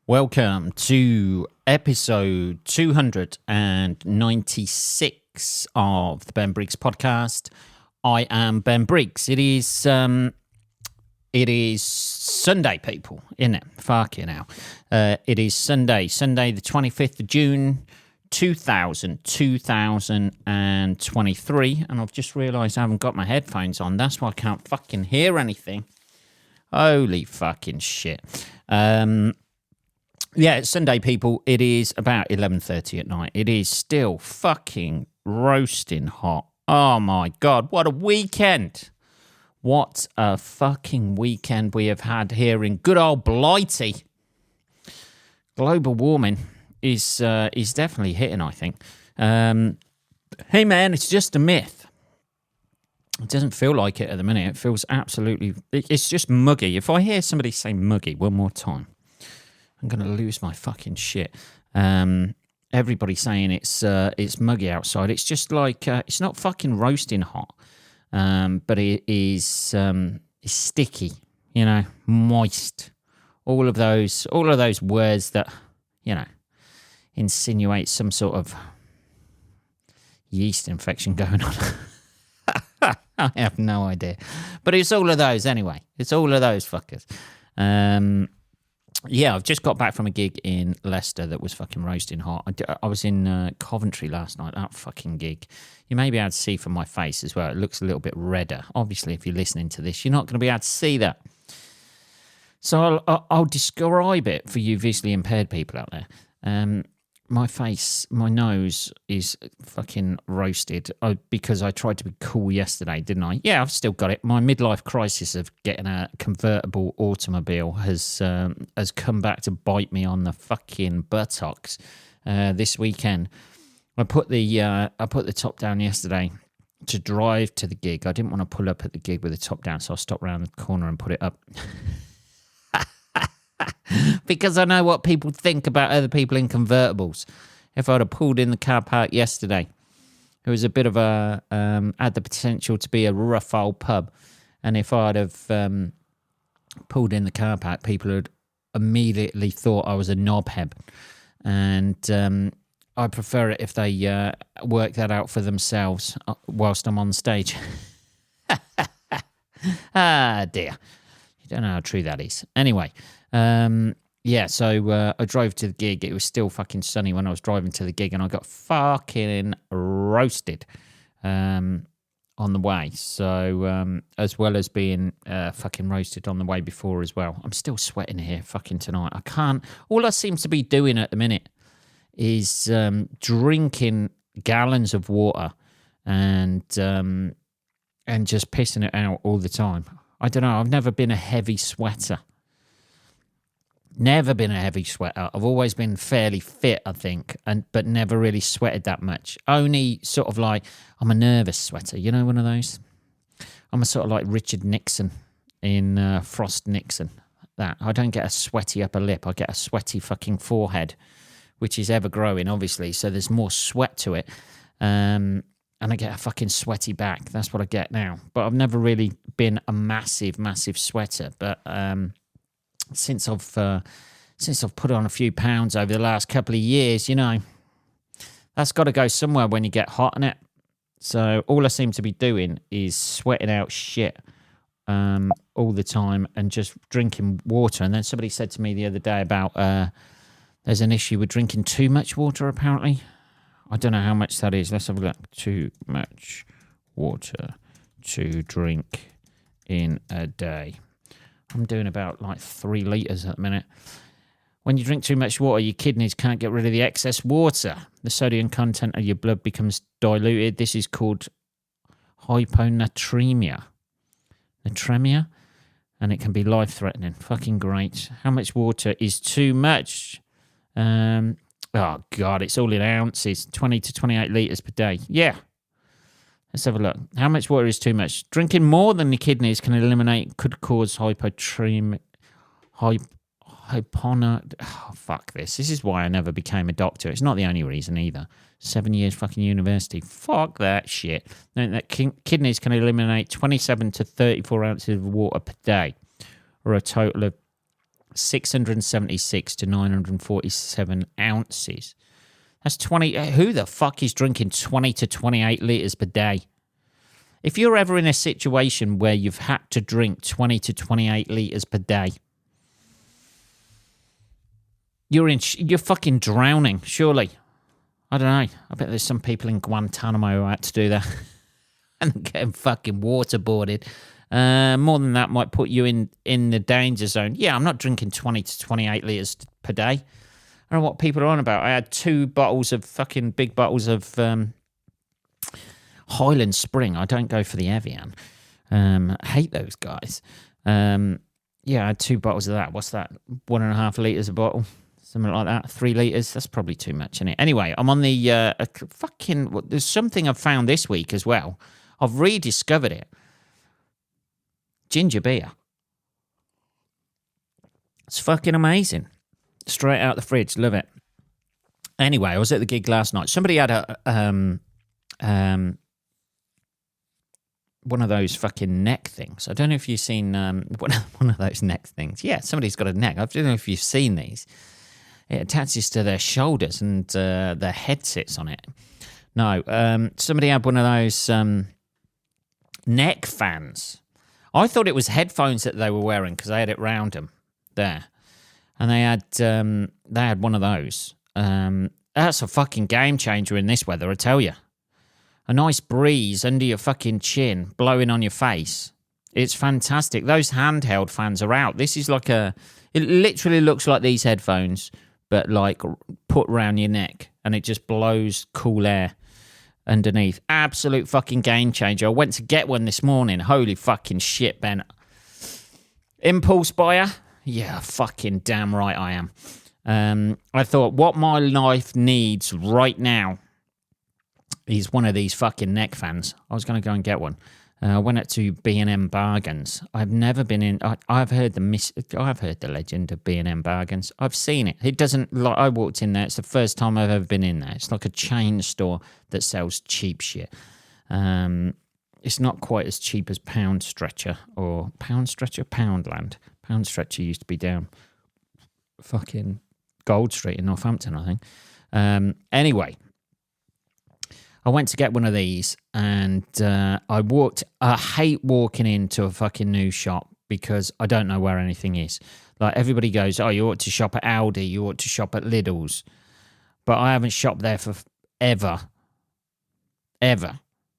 Welcome to episode 296 of the Ben Briggs podcast. I am Ben Briggs. It is Sunday, people, isn't it? Fucking hell. It is Sunday the 25th of June, 2023, and I've just realised I haven't got my headphones on. That's why I can't fucking hear anything. Holy fucking shit. Yeah, it's Sunday, people. It is about 11:30 at night. It is still fucking roasting hot. Oh, my God. What a weekend. What a fucking weekend we have had here in good old Blighty. Global warming is definitely hitting, I think. Hey, man, it's just a myth. It doesn't feel like it at the minute. It feels absolutely... It's just muggy. If I hear somebody say muggy one more time, I'm going to lose my fucking shit. Everybody's saying it's muggy outside. It's just like, it's not fucking roasting hot, but it is it's sticky, you know, moist. All of those words that, you know, insinuate some sort of yeast infection going on. I have no idea. But it's all of those anyway. It's all of those fuckers. Yeah, I've just got back from a gig in Leicester that was fucking roasting hot. I was in Coventry last night, that fucking gig. You may be able to see from my face as well. It looks a little bit redder. Obviously, if you're listening to this, you're not going to be able to see that. So I'll describe it for you visually impaired people out there. My face, my nose is fucking roasted because I tried to be cool yesterday, didn't I? Yeah, I've still got it. My midlife crisis of getting a convertible automobile has come back to bite me on the fucking buttocks this weekend. I put the top down yesterday to drive to the gig. I didn't want to pull up at the gig with the top down, so I stopped around the corner and put it up. Because I know what people think about other people in convertibles. If I'd have pulled in the car park yesterday, it was a bit of a, had the potential to be a rough old pub. And if I'd have pulled in the car park, people had immediately thought I was a knobhead. And I prefer it if they work that out for themselves whilst I'm on stage. Ah, dear. You don't know how true that is. Anyway, yeah, so I drove to the gig. It was still fucking sunny when I was driving to the gig, and I got fucking roasted on the way. So, as well as being fucking roasted on the way before as well. I'm still sweating here fucking tonight. I can't... All I seem to be doing at the minute is drinking gallons of water and just pissing it out all the time. I don't know. I've never been a heavy sweater. Never been a heavy sweater. I've always been fairly fit, I think, but never really sweated that much. Only sort of like, I'm a nervous sweater. You know, one of those? I'm a sort of like Richard Nixon in Frost Nixon. That. I don't get a sweaty upper lip. I get a sweaty fucking forehead, which is ever growing, obviously. So there's more sweat to it. And I get a fucking sweaty back. That's what I get now. But I've never really been a massive, massive sweater. But since I've put on a few pounds over the last couple of years, you know, that's got to go somewhere when you get hot in it. So all I seem to be doing is sweating out shit all the time and just drinking water. And then somebody said to me the other day about there's an issue with drinking too much water, apparently. I don't know how much that is. Let's have a look. Too much water to drink in a day. I'm doing about like 3 litres at the minute. When you drink too much water, your kidneys can't get rid of the excess water. The sodium content of your blood becomes diluted. This is called hyponatremia. Natremia? And it can be life-threatening. Fucking great. How much water is too much? Oh, God, it's all in ounces. 20 to 28 litres per day. Yeah. Let's have a look. How much water is too much? Drinking more than the kidneys could cause hyponatremia. Oh, fuck this. This is why I never became a doctor. It's not the only reason either. 7 years fucking university. Fuck that shit. That kidneys can eliminate 27 to 34 ounces of water per day, or a total of 676 to 947 ounces. That's 20. Who the fuck is drinking 20 to 28 litres per day? If you're ever in a situation where you've had to drink 20 to 28 litres per day, you're fucking drowning, surely. I don't know. I bet there's some people in Guantanamo who had to do that and getting fucking waterboarded. More than that might put you in the danger zone. Yeah, I'm not drinking 20 to 28 litres per day. I don't know what people are on about. I had 2 bottles of fucking big bottles of Highland Spring. I don't go for the Evian. I hate those guys. Yeah, I had 2 bottles of that. What's that? 1.5 litres a bottle? Something like that. 3 litres. That's probably too much, isn't it? Anyway, I'm on the there's something I've found this week as well. I've rediscovered it. Ginger beer. It's fucking amazing. Straight out the fridge. Love it. Anyway, I was at the gig last night. Somebody had a one of those fucking neck things. I don't know if you've seen one of those neck things. Yeah, somebody's got a neck. I don't know if you've seen these. It attaches to their shoulders and their head sits on it. No, somebody had one of those neck fans. I thought it was headphones that they were wearing because they had it round them there. And they had one of those. That's a fucking game changer in this weather, I tell you. A nice breeze under your fucking chin, blowing on your face. It's fantastic. Those handheld fans are out. This is like it literally looks like these headphones, but like put around your neck, and it just blows cool air underneath. Absolute fucking game changer. I went to get one this morning. Holy fucking shit, Ben. Impulse buyer? Yeah, fucking damn right I am. I thought what my life needs right now is one of these fucking neck fans. I was going to go and get one. I went up to B&M Bargains. I've never been in. I've heard the legend of B&M Bargains. I've seen it. It doesn't. Like, I walked in there. It's the first time I've ever been in there. It's like a chain store that sells cheap shit. It's not quite as cheap as Poundland. Pound Stretcher used to be down fucking Gold Street in Northampton, I think. Anyway. I went to get one of these, and I hate walking into a fucking new shop because I don't know where anything is. Like, everybody goes, oh, you ought to shop at Aldi, you ought to shop at Lidl's. But I haven't shopped there for ever.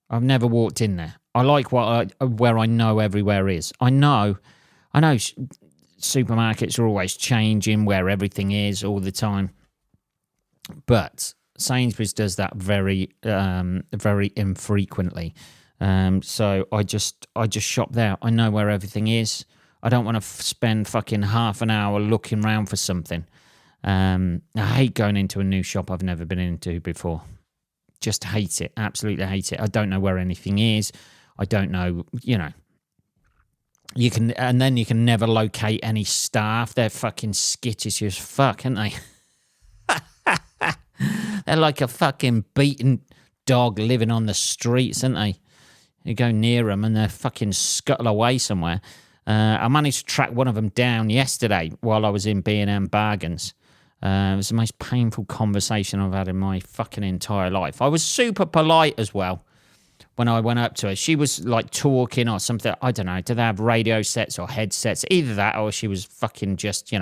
I've never walked in there. I like where I know everywhere is. I know supermarkets are always changing where everything is all the time. But Sainsbury's does that very infrequently. So I just shop there. I know where everything is. I don't want to spend fucking half an hour looking around for something. I hate going into a new shop I've never been into before. Just hate it. Absolutely hate it. I don't know where anything is. I don't know, you can never locate any staff. They're fucking skittish as fuck, aren't they? They're like a fucking beaten dog living on the streets, aren't they? You go near them and they're fucking scuttle away somewhere. I managed to track one of them down yesterday while I was in B&M Bargains. It was the most painful conversation I've had in my fucking entire life. I was super polite as well when I went up to her. She was like talking or something. I don't know. Do they have radio sets or headsets? Either that or she was fucking just,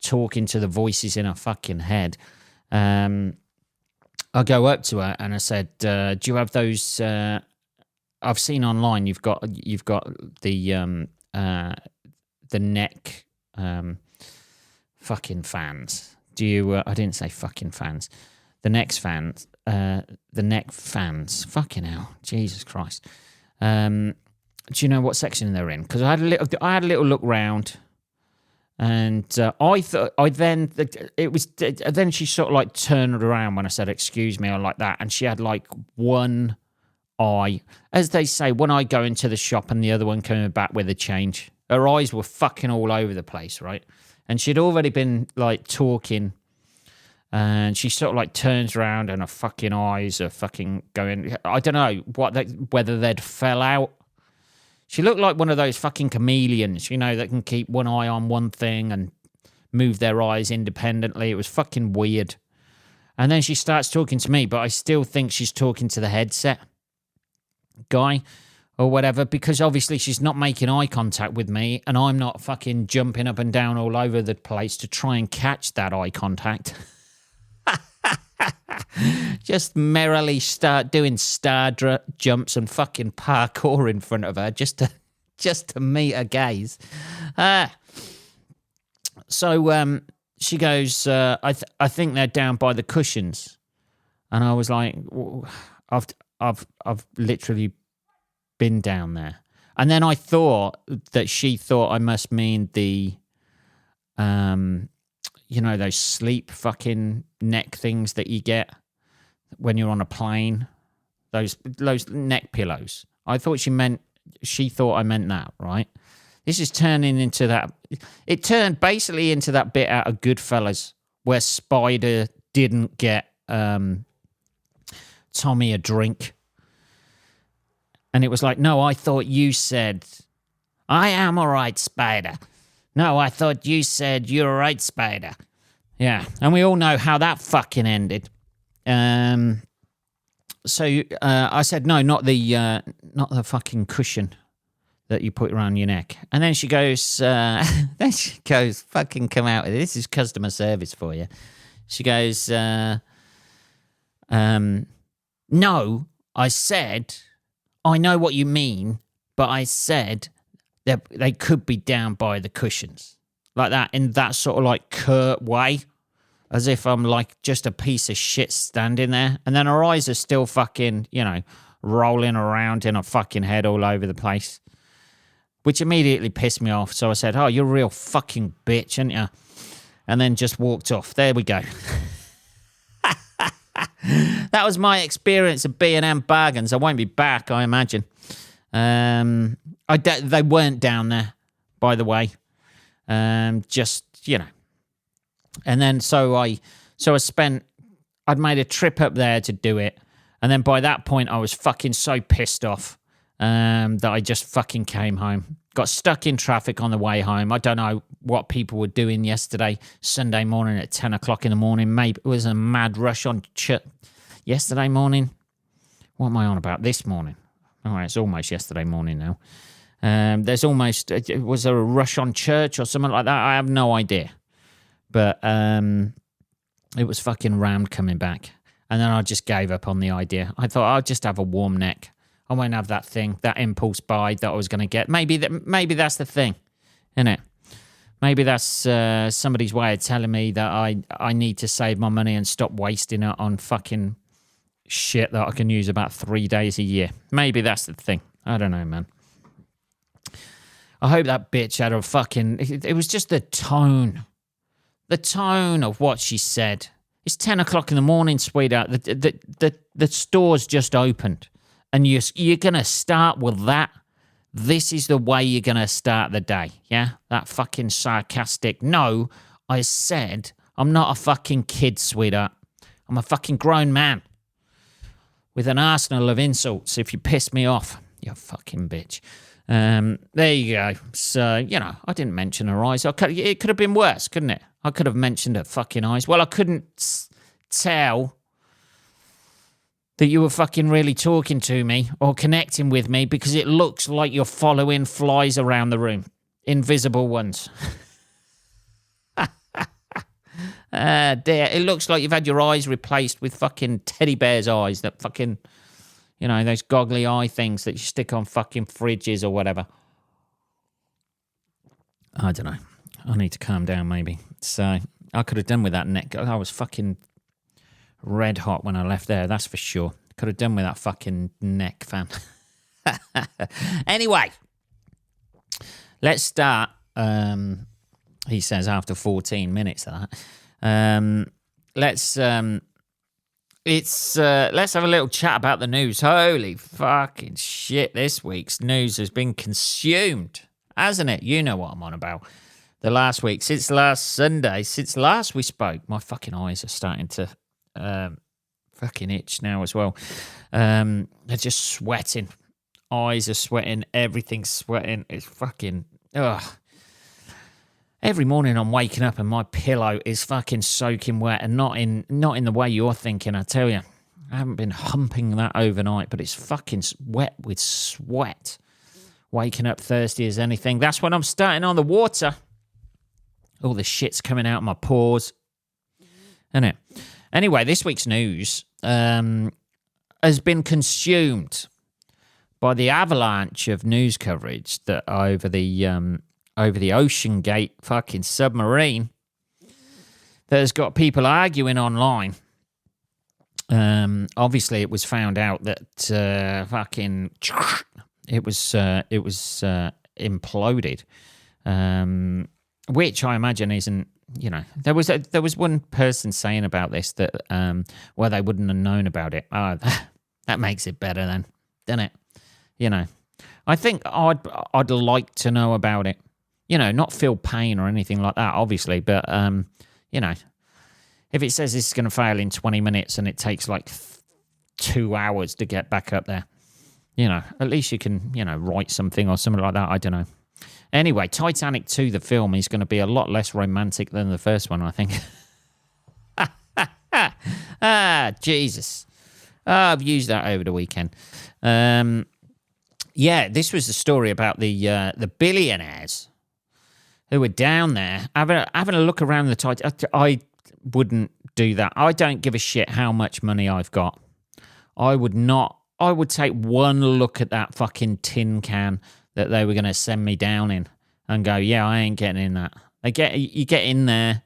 talking to the voices in her fucking head. I go up to her and I said, do you have those? I've seen online you've got the neck fucking fans. Do you? I didn't say fucking fans. The neck fans. The neck fans. Fucking hell, Jesus Christ. Do you know what section they're in? Because I had a little look round. And then she sort of like turned around when I said, excuse me, or like that. And she had like one eye, as they say, one eye going to the shop and the other one coming back with a change. Her eyes were fucking all over the place, right? And she'd already been like talking, and she sort of like turns around and her fucking eyes are fucking going, I don't know whether they'd fell out. She looked like one of those fucking chameleons, that can keep one eye on one thing and move their eyes independently. It was fucking weird. And then she starts talking to me, but I still think she's talking to the headset guy or whatever, because obviously she's not making eye contact with me, and I'm not fucking jumping up and down all over the place to try and catch that eye contact. Just merrily start doing jumps and fucking parkour in front of her just to meet her gaze. So she goes, I think they're down by the cushions, and I was like, I've literally been down there. And then I thought that she thought I must mean the those sleep fucking neck things that you get when you're on a plane, those neck pillows. I thought she thought I meant that, right? This is turning into that. It turned basically into that bit out of Goodfellas where Spider didn't get Tommy a drink. And it was like, no, I thought you said, I am all right, Spider. No, I thought you said you're all right, Spider. Yeah, and we all know how that fucking ended. So I said, no, not the fucking cushion that you put around your neck. And then she goes, fucking come out with it. This is customer service for you. She goes, no, I said, I know what you mean, but I said that they could be down by the cushions. Like that, in that sort of like curt way, as if I'm like just a piece of shit standing there. And then her eyes are still fucking, rolling around in her fucking head all over the place, which immediately pissed me off. So I said, oh, you're a real fucking bitch, aren't you? And then just walked off. There we go. That was my experience of B&M bargains. I won't be back, I imagine. They weren't down there, by the way. Just. And then I'd made a trip up there to do it. And then by that point, I was fucking so pissed off that I just fucking came home. Got stuck in traffic on the way home. I don't know what people were doing yesterday, Sunday morning at 10 o'clock in the morning. Maybe it was a mad rush on church. Yesterday morning? What am I on about? This morning. All right, it's almost yesterday morning now. Was there a rush on church or something like that? I have no idea. But it was fucking rammed coming back. And then I just gave up on the idea. I thought I'll just have a warm neck. I won't have that thing, that impulse buy that I was going to get. Maybe that's the thing, isn't it? Maybe that's somebody's way of telling me that I need to save my money and stop wasting it on fucking shit that I can use about 3 days a year. Maybe that's the thing. I don't know, man. I hope that bitch had a fucking... It was just the tone. The tone of what she said. It's 10 o'clock in the morning, sweetheart. The store's just opened. And you're going to start with that. This is the way you're going to start the day. Yeah? That fucking sarcastic. No, I said I'm not a fucking kid, sweetheart. I'm a fucking grown man. With an arsenal of insults if you piss me off. You fucking bitch. There you go. So, I didn't mention her eyes. It could have been worse, couldn't it? I could have mentioned her fucking eyes. Well, I couldn't tell that you were fucking really talking to me or connecting with me because it looks like you're following flies around the room. Invisible ones. Dear, it looks like you've had your eyes replaced with fucking teddy bear's eyes that fucking, those goggly eye things that you stick on fucking fridges or whatever. I don't know. I need to calm down maybe. So I could have done with that neck. I was fucking red hot when I left there, that's for sure. Could have done with that fucking neck, fam. Anyway, let's start. He says after 14 minutes of that. Let's have a little chat about the news. Holy fucking shit, this week's news has been consumed, hasn't it? You know what I'm on about. The last week, since last Sunday, since last we spoke, my fucking eyes are starting to fucking itch now as well. They're just sweating. Eyes are sweating. Everything's sweating. It's fucking... Ugh. Every morning I'm waking up and my pillow is fucking soaking wet, and not in the way you're thinking, I tell you. I haven't been humping that overnight, but it's fucking wet with sweat. Waking up thirsty as anything. That's when I'm starting on the water. All the shit's coming out of my pores. Isn't it? Anyway, this week's news has been consumed by the avalanche of news coverage that over the Ocean Gate fucking submarine that has got people arguing online. Obviously, it was found out that it was imploded, which I imagine isn't. There was one person saying about this that they wouldn't have known about it. Oh, that makes it better then, doesn't it? I think I'd like to know about it. Not feel pain or anything like that, obviously, but if it says this is going to fail in 20 minutes and it takes like 2 hours to get back up there, at least you can, write something or something like that. I don't know. Anyway, Titanic 2, the film, is going to be a lot less romantic than the first one, I think. Jesus. I've used that over the weekend. This was the story about the billionaires who were down there having a look around the Titanic. I wouldn't do that. I don't give a shit how much money I've got. I would take one look at that fucking tin can that they were going to send me down in and go, yeah, I ain't getting in that. You get in there.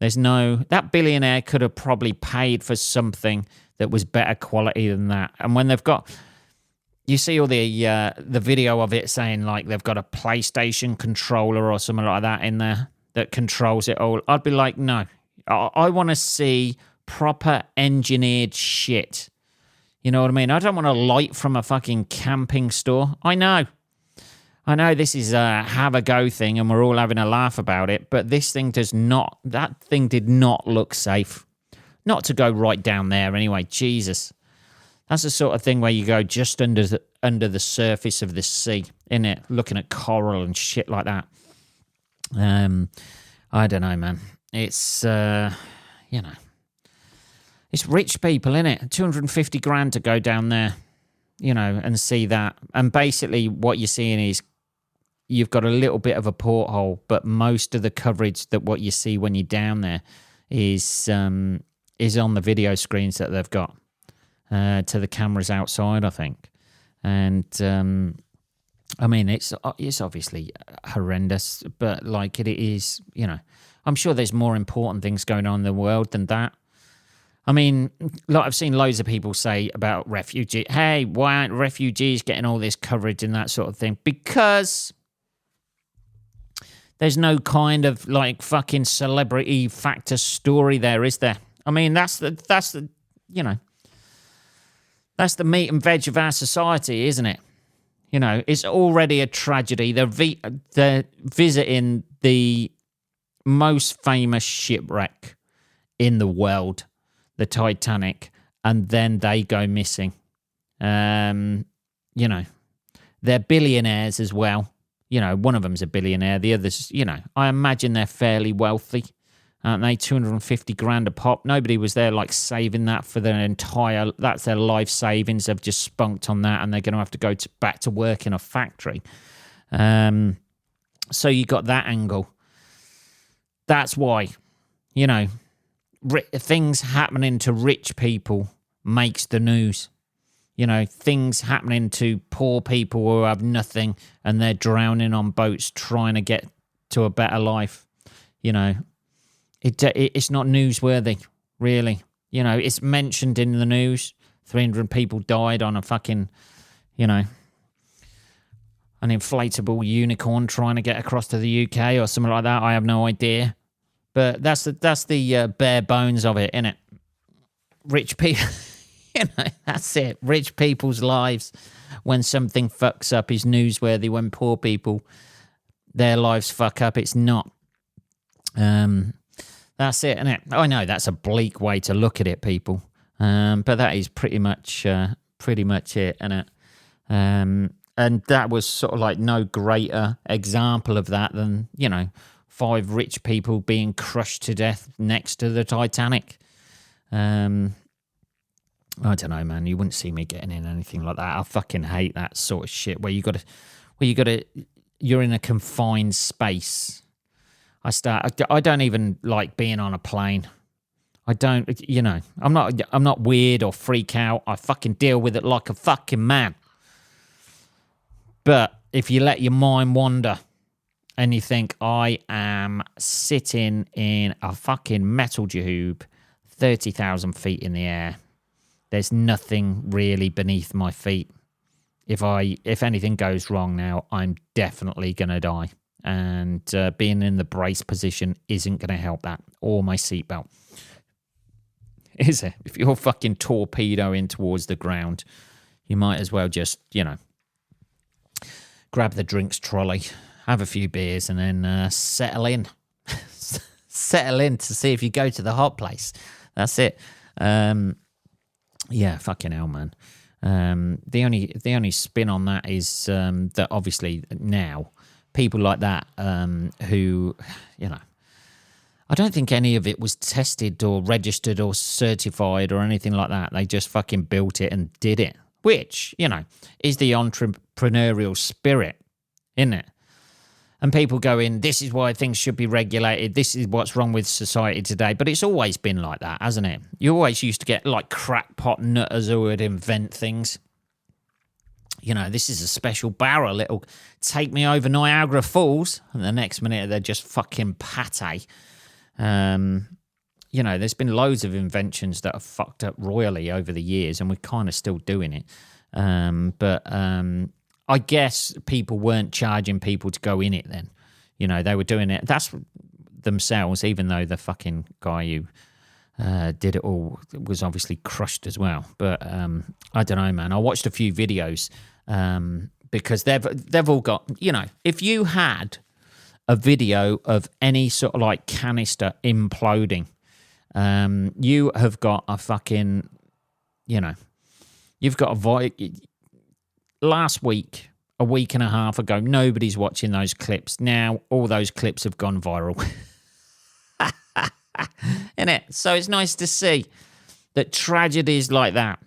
That billionaire could have probably paid for something that was better quality than that. And when they've got, you see all the video of it saying like they've got a PlayStation controller or something like that in there that controls it all. I'd be like, no, I want to see proper engineered shit. You know what I mean? I don't want a light from a fucking camping store. I know this is a have a go thing and we're all having a laugh about it, but this thing that thing did not look safe. Not to go right down there anyway, Jesus. That's the sort of thing where you go just under the surface of the sea, innit? Looking at coral and shit like that. I don't know, man. It's, it's rich people, innit? 250 grand to go down there, and see that. And basically what you're seeing is you've got a little bit of a porthole, but most of the coverage that what you see when you're down there is on the video screens that they've got to the cameras outside, I think. And I mean, it's obviously horrendous, but like it is, I'm sure there's more important things going on in the world than that. I mean, like I've seen loads of people say about refugees. Hey, why aren't refugees getting all this coverage and that sort of thing? Because there's no kind of like fucking celebrity factor story there, is there? I mean, that's the meat and veg of our society, isn't it? It's already a tragedy. They're visiting the most famous shipwreck in the world, the Titanic, and then they go missing. They're billionaires as well. One of them's a billionaire. The others, I imagine they're fairly wealthy. Aren't they? 250 grand a pop. Nobody was there like saving that for that's their life savings. They've just spunked on that and they're going to have to go back to work in a factory. So you got that angle. That's why, things happening to rich people makes the news. Things happening to poor people who have nothing and they're drowning on boats trying to get to a better life. It's not newsworthy, really. It's mentioned in the news. 300 people died on a fucking, an inflatable unicorn trying to get across to the UK or something like that. I have no idea. But that's the bare bones of it, innit? Rich people, that's it. Rich people's lives, when something fucks up, is newsworthy. When poor people, their lives fuck up, it's not. That's it, innit? I know that's a bleak way to look at it, people. But that is pretty much it, innit? And that was sort of like no greater example of that than, 5 rich people being crushed to death next to the Titanic. I don't know, man. You wouldn't see me getting in anything like that. I fucking hate that sort of shit where you're in a confined space. I don't even like being on a plane. I don't, I'm not weird or freak out. I fucking deal with it like a fucking man. But if you let your mind wander and you think, I am sitting in a fucking metal tube 30,000 feet in the air, there's nothing really beneath my feet. If anything goes wrong now, I'm definitely going to die. And being in the brace position isn't going to help that. Or my seatbelt. Is it? If you're fucking torpedoing towards the ground, you might as well just, grab the drinks trolley, have a few beers, and then settle in. Settle in to see if you go to the hot place. That's it. Yeah, fucking hell, man. The only spin on that is that obviously now people like that who, I don't think any of it was tested or registered or certified or anything like that. They just fucking built it and did it, which, is the entrepreneurial spirit, isn't it? And people go in, this is why things should be regulated. This is what's wrong with society today. But it's always been like that, hasn't it? You always used to get like crackpot nutters who would invent things. This is a special barrel. It'll take me over Niagara Falls. And the next minute, they're just fucking pate. There's been loads of inventions that have fucked up royally over the years, and we're kind of still doing it. But I guess people weren't charging people to go in it then. They were doing it. That's themselves, even though the fucking guy who did it all was obviously crushed as well. But I don't know, man. I watched a few videos because they've all got, if you had a video of any sort of like canister imploding, you have got a fucking, you've got a last week, a week and a half ago, nobody's watching those clips. Now all those clips have gone viral. Isn't it? So it's nice to see that tragedies like that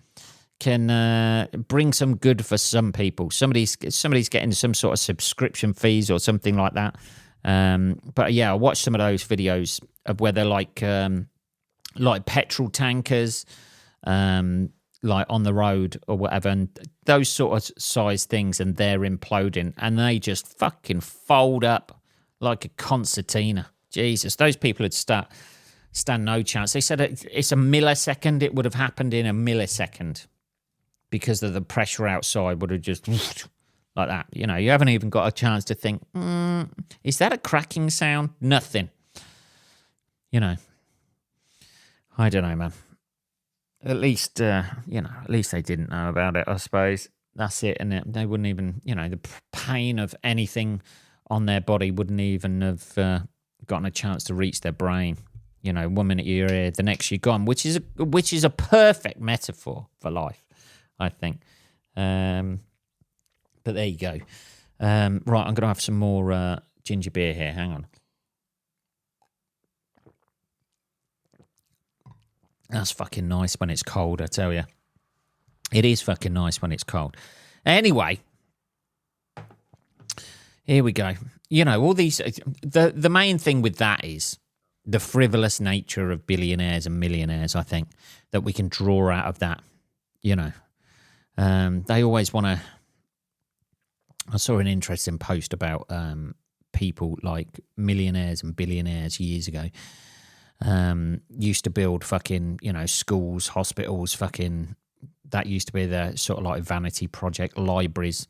can bring some good for some people. Somebody's getting some sort of subscription fees or something like that. But yeah, I watched some of those videos of where they're like petrol tankers, like on the road or whatever, and those sort of size things, and they're imploding, and they just fucking fold up like a concertina. Jesus, those people would stand no chance. They said it's a millisecond. It would have happened in a millisecond because of the pressure outside would have just like that. You haven't even got a chance to think, is that a cracking sound? Nothing. I don't know, man. At least, at least they didn't know about it, I suppose. That's it, and they wouldn't even, the pain of anything on their body wouldn't even have gotten a chance to reach their brain. 1 minute you're here, the next you're gone, which is a perfect metaphor for life, I think. But there you go. Right, I'm going to have some more ginger beer here. Hang on. That's fucking nice when it's cold, I tell you. It is fucking nice when it's cold. Anyway, here we go. All these... The main thing with that is the frivolous nature of billionaires and millionaires, I think, that we can draw out of that. They always want to... I saw an interesting post about people like millionaires and billionaires years ago. Used to build fucking, schools, hospitals, fucking, that used to be their sort of like vanity project, libraries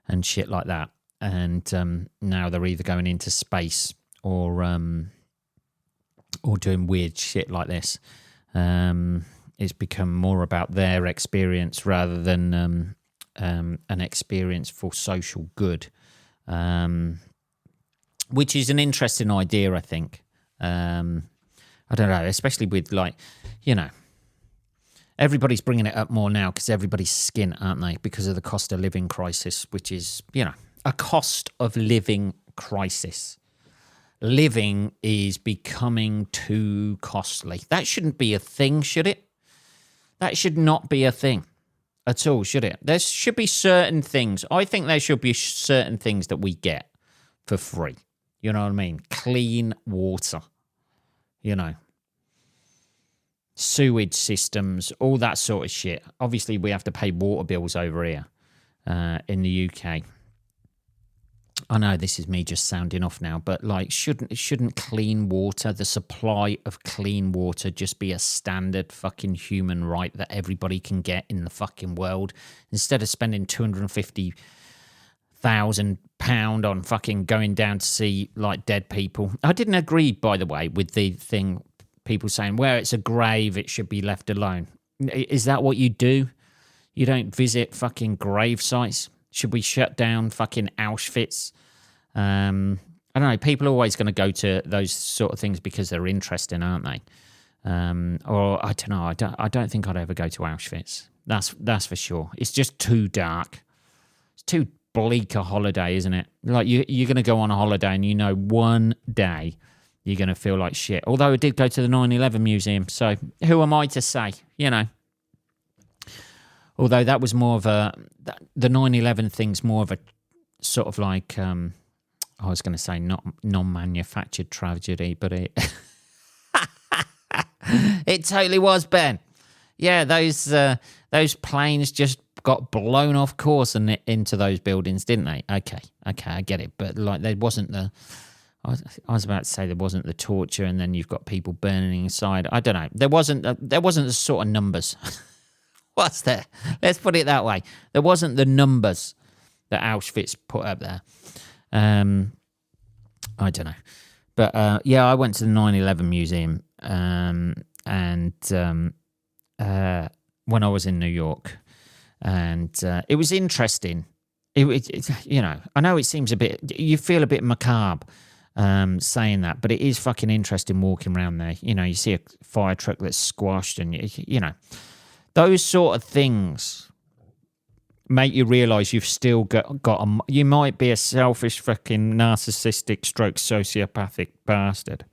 and shit like that. And now they're either going into space or doing weird shit like this. It's become more about their experience rather than an experience for social good, which is an interesting idea, I think. I don't know, especially with everybody's bringing it up more now because everybody's skint, aren't they? Because of the cost of living crisis, which is, a cost of living crisis. living is becoming too costly. That shouldn't be a thing, should it? That should not be a thing at all, should it? There should be certain things. I think there should be certain things that we get for free. You know what I mean? Clean water, sewage systems, all that sort of shit. Obviously, we have to pay water bills over here in the UK. I know this is me just sounding off now, but like, shouldn't clean water, the supply of clean water, just be a standard fucking human right that everybody can get in the fucking world, instead of spending £250,000 on fucking going down to see like dead people? I didn't agree, by the way, with the thing, people saying where it's a grave, it should be left alone. Is that what you do? You don't visit fucking grave sites? Should we shut down fucking Auschwitz? I don't know. People are always going to go to those sort of things because they're interesting, aren't they? Or I don't know. I don't think I'd ever go to Auschwitz. That's for sure. It's just too dark. It's too bleak a holiday, isn't it? Like you're going to go on a holiday and one day you're going to feel like shit. Although I did go to the 9/11 museum, so who am I to say? Although that was more of the 9/11 thing's more of a sort of like, I was going to say not non-manufactured tragedy, but it it totally was, Ben. Yeah, those planes just got blown off course and into those buildings, didn't they? Okay, I get it, but like there wasn't I was about to say there wasn't the torture, and then you've got people burning inside. I don't know. There wasn't the sort of numbers. What's there? Let's put it that way. There wasn't the numbers that Auschwitz put up there. I don't know. But I went to the 9/11 museum and when I was in New York, and it was interesting. I know it seems a bit, you feel a bit macabre saying that, but it is fucking interesting walking around there. You see a fire truck that's squashed, and those sort of things make you realise you've still got you might be a selfish fucking narcissistic stroke sociopathic bastard,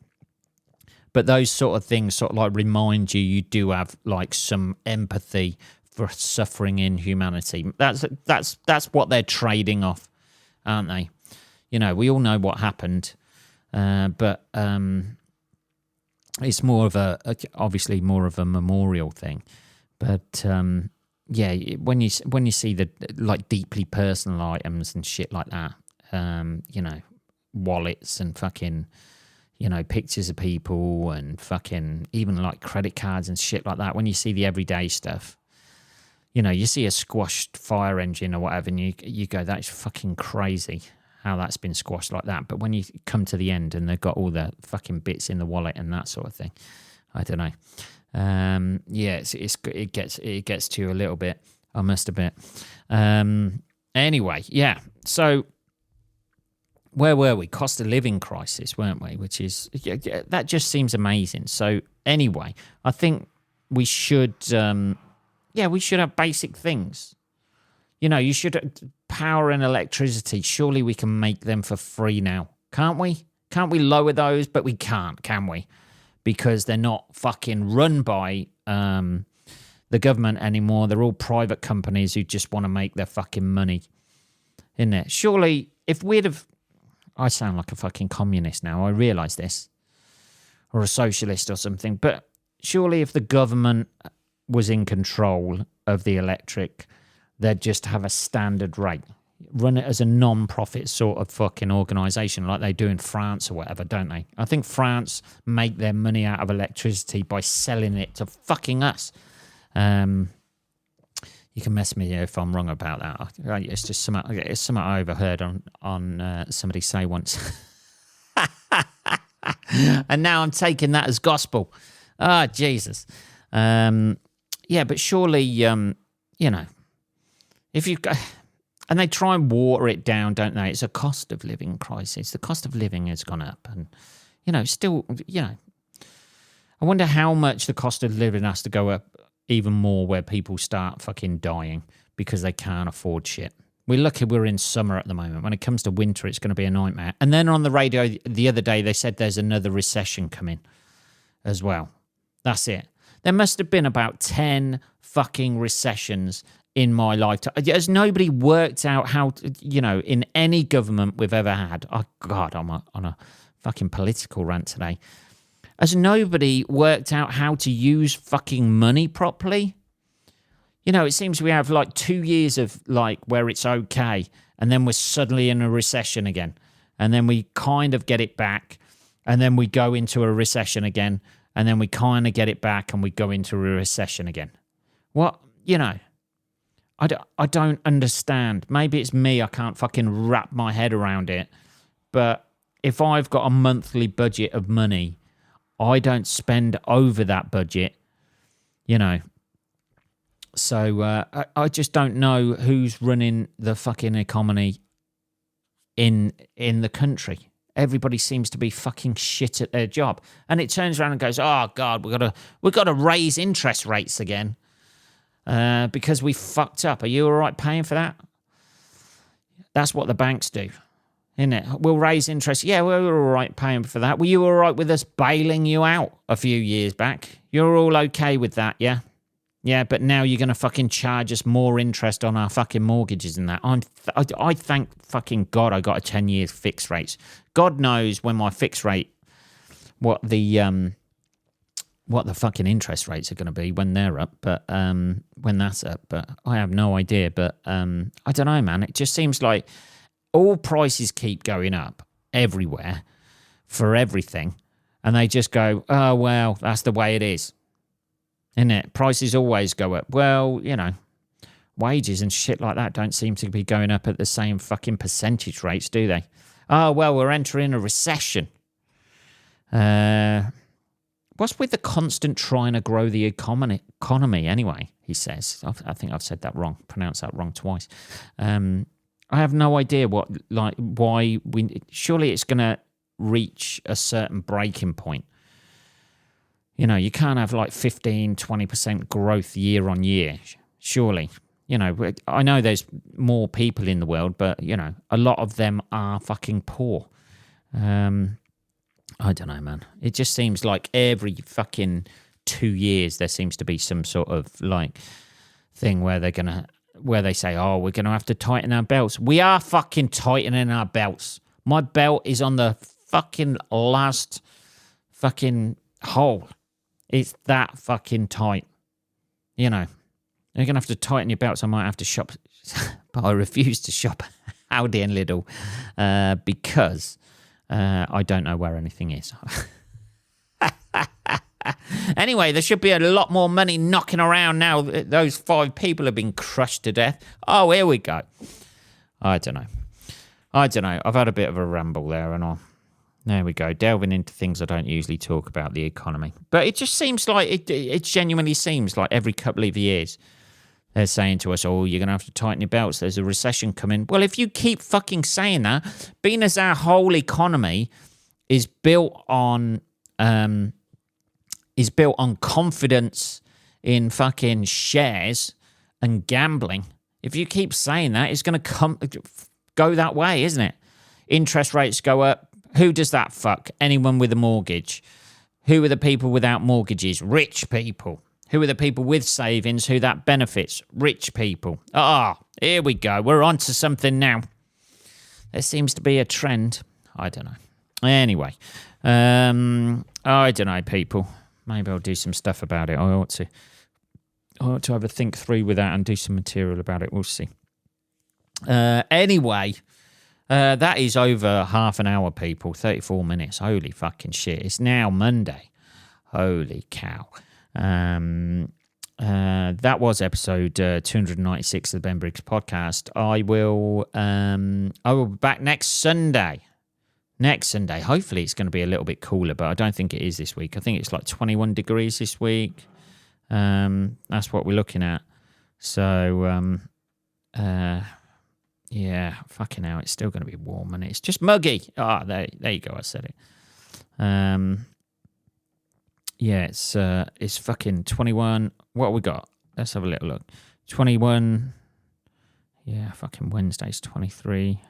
but those sort of things sort of like remind you do have like some empathy for suffering in humanity. That's what they're trading off, aren't they? We all know what happened, but it's more of obviously more of a memorial thing. But when you see the like deeply personal items and shit like that, wallets and fucking, pictures of people and fucking even like credit cards and shit like that. When you see the everyday stuff, you see a squashed fire engine or whatever, and you go, that's fucking crazy how that's been squashed like that. But when you come to the end and they've got all the fucking bits in the wallet and that sort of thing, I don't know. It gets to you a little bit, I must admit. Anyway, yeah. So where were we? Cost of living crisis, weren't we? Which is that just seems amazing. So anyway, I think we should have basic things. You should power and electricity. Surely we can make them for free now, can't we? Can't we lower those? But we can't, can we? Because they're not fucking run by the government anymore. They're all private companies who just want to make their fucking money, isn't it? Surely, if we'd have... I sound like a fucking communist now, I realise this. Or a socialist or something. But surely if the government was in control of the electric, they'd just have a standard rate. Run it as a non-profit sort of fucking organisation like they do in France or whatever, don't they? I think France make their money out of electricity by selling it to fucking us. You can mess me if I'm wrong about that. It's just something I overheard on somebody say once. And now I'm taking that as gospel. Ah, Jesus. But surely, if you've got... And they try and water it down, don't they? It's a cost of living crisis. The cost of living has gone up. And, I wonder how much the cost of living has to go up even more where people start fucking dying because they can't afford shit. We're lucky we're in summer at the moment. When it comes to winter, it's going to be a nightmare. And then on the radio the other day, they said there's another recession coming as well. That's it. There must have been about 10 fucking recessions in my lifetime. Has nobody worked out how to, in any government we've ever had? Oh, God, I'm on a fucking political rant today. Has nobody worked out how to use fucking money properly? It seems we have like 2 years of like where it's okay, and then we're suddenly in a recession again. And then we kind of get it back, and then we go into a recession again, and then we kind of get it back and we go into a recession again. What, I don't understand. Maybe it's me, I can't fucking wrap my head around it. But if I've got a monthly budget of money, I don't spend over that budget, So I just don't know who's running the fucking economy in the country. Everybody seems to be fucking shit at their job, and it turns around and goes, "Oh God, we got to raise interest rates again because we fucked up." Are you all right paying for that? That's what the banks do, isn't it? We'll raise interest. Yeah, we're all right paying for that. Were you all right with us bailing you out a few years back? You're all okay with that, yeah? Yeah, but now you're going to fucking charge us more interest on our fucking mortgages and that. I thank fucking God I got a 10 years fixed rates. God knows when my fixed rate, what the fucking interest rates are going to be when they're up, but when that's up. But I have no idea. But I don't know, man. It just seems like all prices keep going up everywhere for everything, and they just go, "Oh well, that's the way it is." Isn't it? Prices always go up. Well, wages and shit like that don't seem to be going up at the same fucking percentage rates, do they? Oh, well, we're entering a recession. What's with the constant trying to grow the economy anyway, he says. I think I've said that wrong, pronounced that wrong twice. I have no idea why surely it's going to reach a certain breaking point. You can't have like 15, 20% growth year on year, surely. I know there's more people in the world, but, a lot of them are fucking poor. I don't know, man. It just seems like every fucking 2 years there seems to be some sort of like thing where they say, oh, we're going to have to tighten our belts. We are fucking tightening our belts. My belt is on the fucking last fucking hole. It's that fucking tight. You're going to have to tighten your belts. I might have to shop, but I refuse to shop Aldi and Lidl because I don't know where anything is. Anyway, there should be a lot more money knocking around now. Those 5 people have been crushed to death. Oh, here we go. I don't know. I've had a bit of a ramble there and all. There we go, delving into things I don't usually talk about, the economy. But it just seems like, it genuinely seems like every couple of years they're saying to us, oh, you're going to have to tighten your belts, there's a recession coming. Well, if you keep fucking saying that, being as our whole economy is built on confidence in fucking shares and gambling, if you keep saying that, it's going to go that way, isn't it? Interest rates go up. Who does that fuck? Anyone with a mortgage. Who are the people without mortgages? Rich people. Who are the people with savings who that benefits? Rich people. Here we go. We're on to something now. There seems to be a trend. I don't know. Anyway. I don't know, people. Maybe I'll do some stuff about it. I ought to have a think through with that and do some material about it. We'll see. Anyway. That is over half an hour, people. 34 minutes. Holy fucking shit. It's now Monday. Holy cow. That was episode 296 of the Ben Briggs podcast. I will be back next Sunday. Hopefully it's going to be a little bit cooler, but I don't think it is this week. I think it's like 21 degrees this week. That's what we're looking at. So, yeah, fucking hell, it's still going to be warm, and it's just muggy. There you go, I said it. Yeah, it's fucking 21. What have we got? Let's have a little look. 21. Yeah, fucking Wednesday's 23.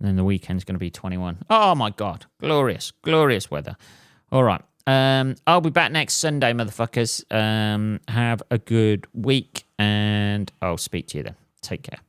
And then the weekend's going to be 21. Oh, my God. Glorious, glorious weather. All right. I'll be back next Sunday, motherfuckers. Have a good week, and I'll speak to you then. Take care.